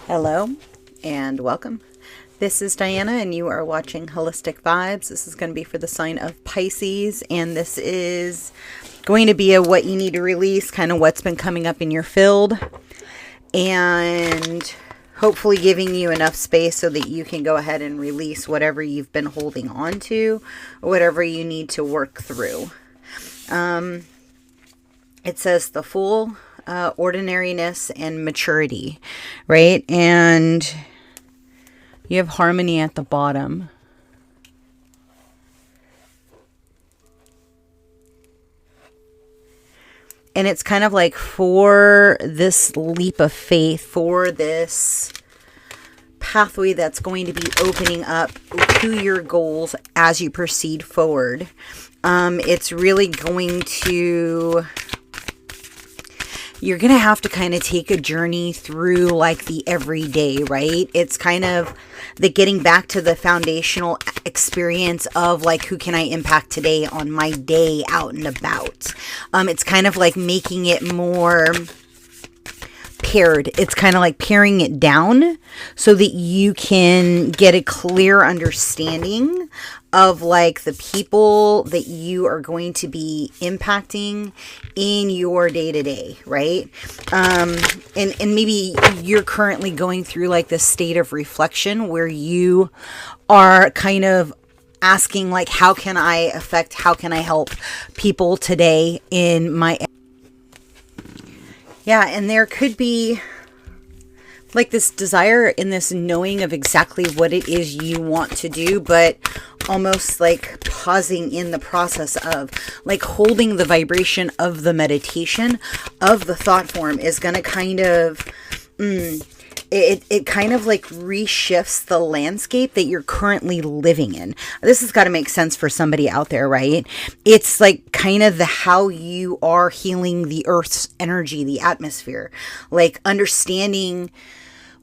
Hello and welcome. This is Diana and you are watching Holistic Vibes. This is going to be for the sign of Pisces, and this is going to be a what you need to release, kind of what's been coming up in your field, and hopefully giving you enough space so that you can go ahead and release whatever you've been holding on to or whatever you need to work through. It says the Fool, ordinariness and maturity, right? And you have harmony at the bottom. And it's kind of like for this leap of faith, for this pathway that's going to be opening up to your goals as you proceed forward. It's really going to... You're going to have to kind of take a journey through like the everyday, right? It's kind of the getting back to the foundational experience of like, who can I impact today on my day out and about? It's kind of like making it more paired. It's kind of like paring it down so that you can get a clear understanding of like the people that you are going to be impacting in your day-to-day, right? And maybe you're currently going through like this state of reflection where you are kind of asking like, how can I help people today in my... Yeah, and there could be like this desire and this knowing of exactly what it is you want to do, but almost like pausing in the process of like holding the vibration of the meditation of the thought form is going to kind of, it kind of like reshifts the landscape that you're currently living in. This has got to make sense for somebody out there, right? It's like kind of the how you are healing the earth's energy, the atmosphere, like understanding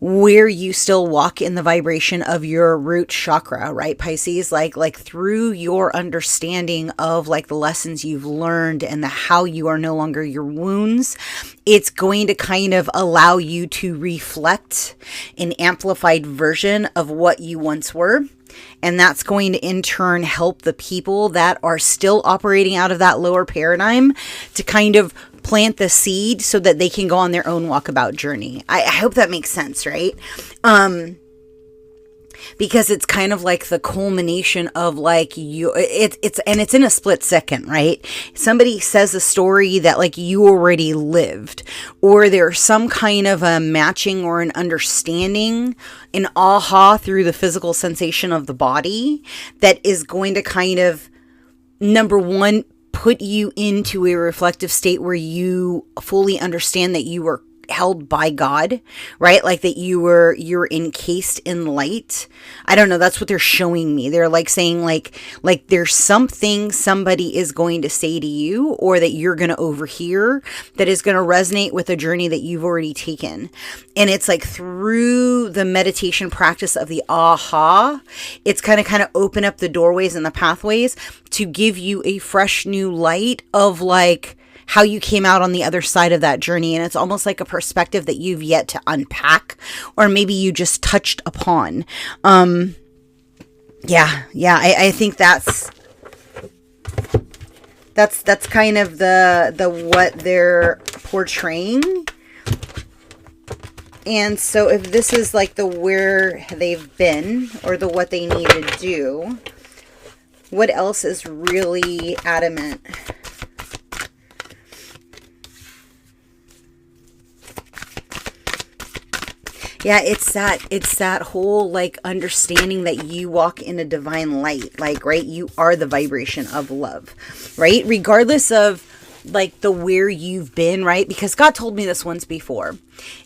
where you still walk in the vibration of your root chakra, right, Pisces? Like through your understanding of like the lessons you've learned and the how you are no longer your wounds, it's going to kind of allow you to reflect an amplified version of what you once were. And that's going to in turn help the people that are still operating out of that lower paradigm to kind of plant the seed so that they can go on their own walkabout journey. I hope that makes sense, right? Because it's kind of like the culmination of like it's in a split second, right? Somebody says a story that like you already lived, or there's some kind of a matching or an understanding, an aha through the physical sensation of the body that is going to kind of, number one, put you into a reflective state where you fully understand that you were held by God, right? Like that you're encased in light. I don't know. That's what they're showing me. They're like saying like there's something somebody is going to say to you or that you're going to overhear that is going to resonate with a journey that you've already taken. And it's like through the meditation practice of the aha, it's kind of open up the doorways and the pathways to give you a fresh new light of like how you came out on the other side of that journey. And it's almost like a perspective that you've yet to unpack, or maybe you just touched upon. I think that's kind of the what they're portraying. And so if this is like the where they've been or the what they need to do, what else is really adamant? Yeah, it's that whole like understanding that you walk in a divine light, like, right? You are the vibration of love, right? Regardless of like the where you've been, right? Because God told me this once before,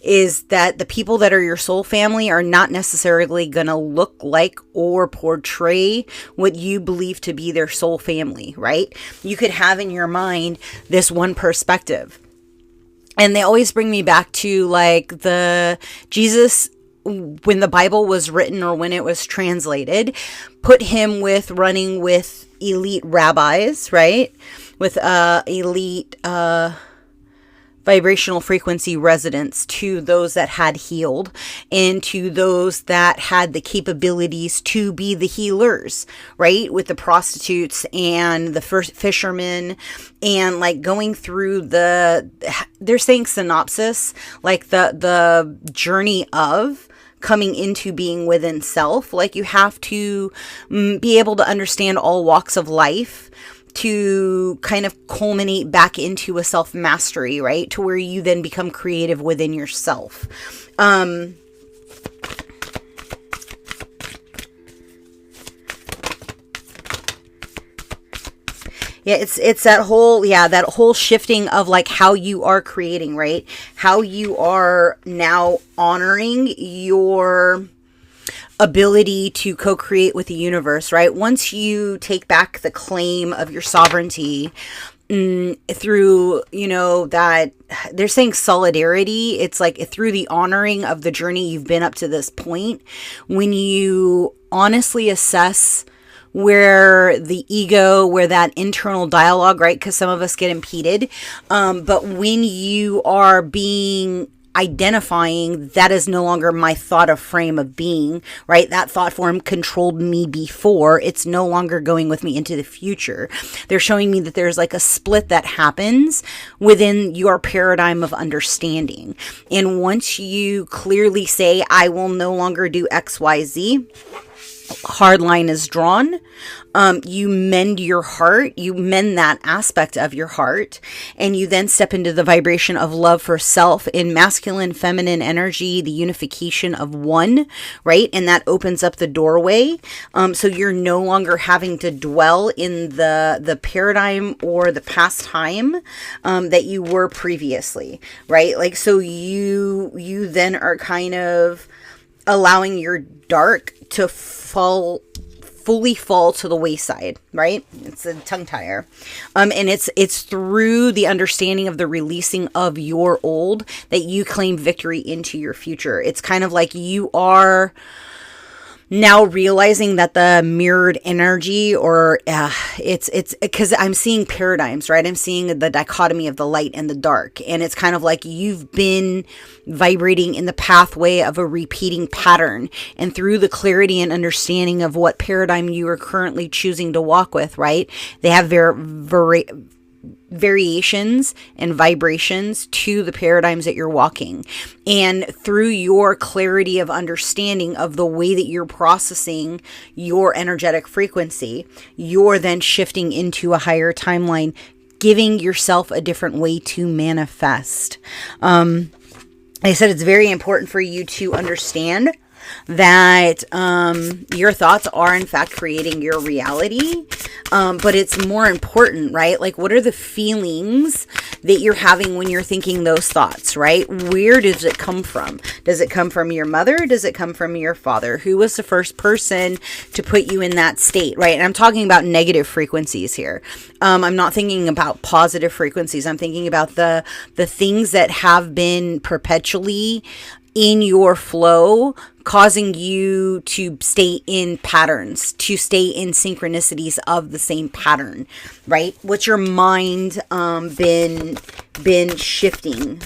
is that the people that are your soul family are not necessarily going to look like or portray what you believe to be their soul family, right? You could have in your mind this one perspective. And they always bring me back to like the Jesus, when the Bible was written or when it was translated, put him with running with elite rabbis, right? With elite vibrational frequency resonance to those that had healed and to those that had the capabilities to be the healers, right? With the prostitutes and the first fishermen, and like going through they're saying synopsis, like the journey of coming into being within self. Like you have to be able to understand all walks of life to kind of culminate back into a self-mastery, right? To where you then become creative within yourself. Yeah, it's that whole shifting of like how you are creating, right? How you are now honoring your ability to co-create with the universe, right? Once you take back the claim of your sovereignty through, that they're saying solidarity, it's like through the honoring of the journey you've been up to this point, when you honestly assess where the ego, where that internal dialogue, right? Because some of us get impeded. But when you are identifying that is no longer my thought of frame of being, right? That thought form controlled me before. It's no longer going with me into the future. They're showing me that there's like a split that happens within your paradigm of understanding. And once you clearly say, I will no longer do X, Y, Z, hard line is drawn. You mend your heart, you mend that aspect of your heart, and you then step into the vibration of love for self in masculine, feminine energy, the unification of one, right? And that opens up the doorway. So you're no longer having to dwell in the paradigm or the past time that you were previously, right? Like, so you then are kind of allowing your dark to fully fall to the wayside, right? It's a tongue tire. And it's through the understanding of the releasing of your old that you claim victory into your future. It's kind of like you are now realizing that the mirrored energy, or it's because I'm seeing paradigms, right? I'm seeing the dichotomy of the light and the dark. And it's kind of like you've been vibrating in the pathway of a repeating pattern. And through the clarity and understanding of what paradigm you are currently choosing to walk with, right? They have variations and vibrations to the paradigms that you're walking. And through your clarity of understanding of the way that you're processing your energetic frequency, you're then shifting into a higher timeline, giving yourself a different way to manifest. I said it's very important for you to understand that your thoughts are in fact creating your reality, but it's more important, right? Like, what are the feelings that you're having when you're thinking those thoughts, right? Where does it come from? Does it come from your mother? Does it come from your father? Who was the first person to put you in that state, right? And I'm talking about negative frequencies here. I'm not thinking about positive frequencies. I'm thinking about the things that have been perpetually in your flow, causing you to stay in patterns, to stay in synchronicities of the same pattern, right? What's your mind been shifting?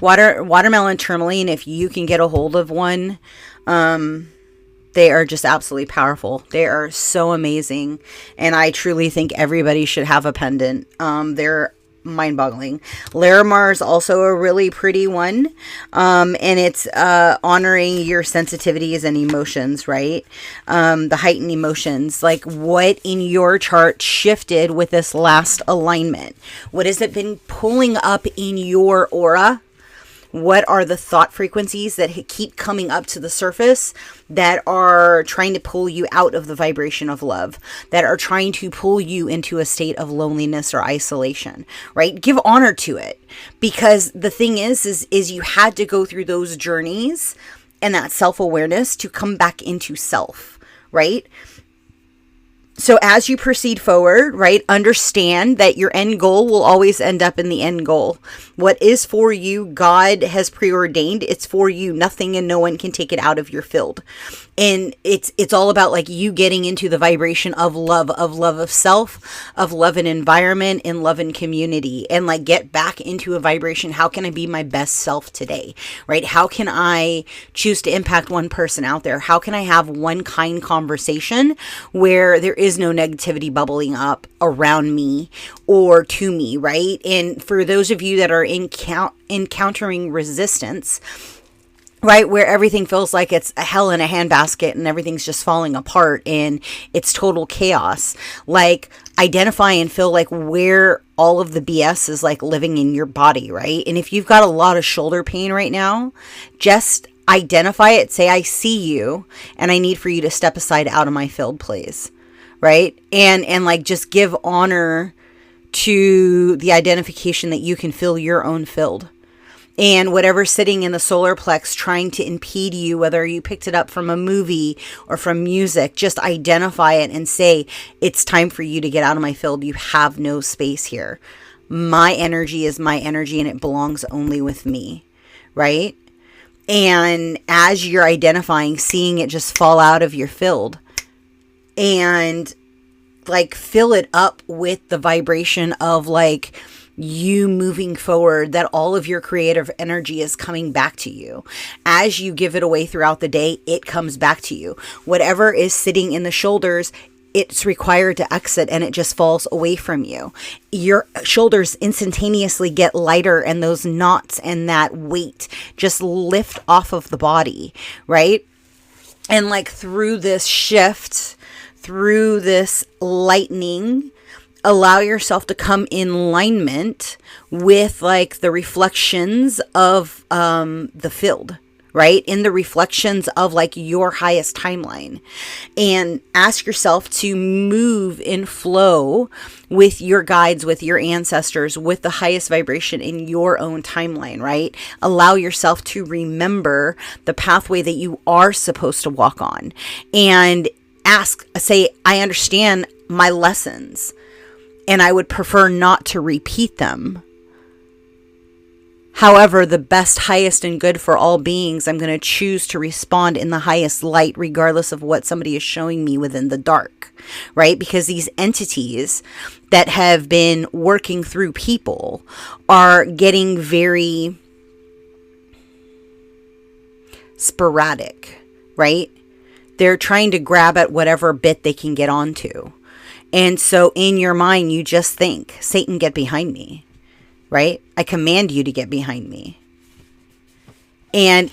Watermelon tourmaline, if you can get a hold of one, they are just absolutely powerful. They are so amazing, and I truly think everybody should have a pendant. They're mind-boggling. Larimar is also a really pretty one, and it's honoring your sensitivities and emotions, right? The heightened emotions, like what in your chart shifted with this last alignment? What has it been pulling up in your aura? What are the thought frequencies that keep coming up to the surface that are trying to pull you out of the vibration of love, that are trying to pull you into a state of loneliness or isolation, right? Give honor to it, because the thing is you had to go through those journeys and that self-awareness to come back into self, right? So as you proceed forward, right, understand that your end goal will always end up in the end goal. What is for you, God has preordained. It's for you. Nothing and no one can take it out of your field. And it's all about like you getting into the vibration of love of self, of love and environment, and love and community, and like get back into a vibration. How can I be my best self today, right? How can I choose to impact one person out there? How can I have one kind conversation where there is no negativity bubbling up around me or to me, right? And for those of you that are encountering resistance, right, where everything feels like it's a hell in a handbasket and everything's just falling apart and it's total chaos, like identify and feel like where all of the BS is like living in your body, right? And if you've got a lot of shoulder pain right now, just identify it, say, I see you and I need for you to step aside out of my field, please, right? And like just give honor to the identification that you can feel your own field. And whatever's sitting in the solar plex trying to impede you, whether you picked it up from a movie or from music, just identify it and say, it's time for you to get out of my field. You have no space here. My energy is my energy and it belongs only with me, right? And as you're identifying, seeing it just fall out of your field and like fill it up with the vibration of like, you moving forward, that all of your creative energy is coming back to you. As you give it away throughout the day, it comes back to you. Whatever is sitting in the shoulders, it's required to exit and it just falls away from you. Your shoulders instantaneously get lighter and those knots and that weight just lift off of the body, right? And like through this shift, through this lightening, allow yourself to come in alignment with like the reflections of the field, right? In the reflections of like your highest timeline, and ask yourself to move in flow with your guides, with your ancestors, with the highest vibration in your own timeline, right? Allow yourself to remember the pathway that you are supposed to walk on, and say, I understand my lessons and I would prefer not to repeat them. However, the best, highest, and good for all beings, I'm going to choose to respond in the highest light, regardless of what somebody is showing me within the dark, right? Because these entities that have been working through people are getting very sporadic, right? They're trying to grab at whatever bit they can get onto. And so in your mind, you just think, Satan, get behind me, right? I command you to get behind me. And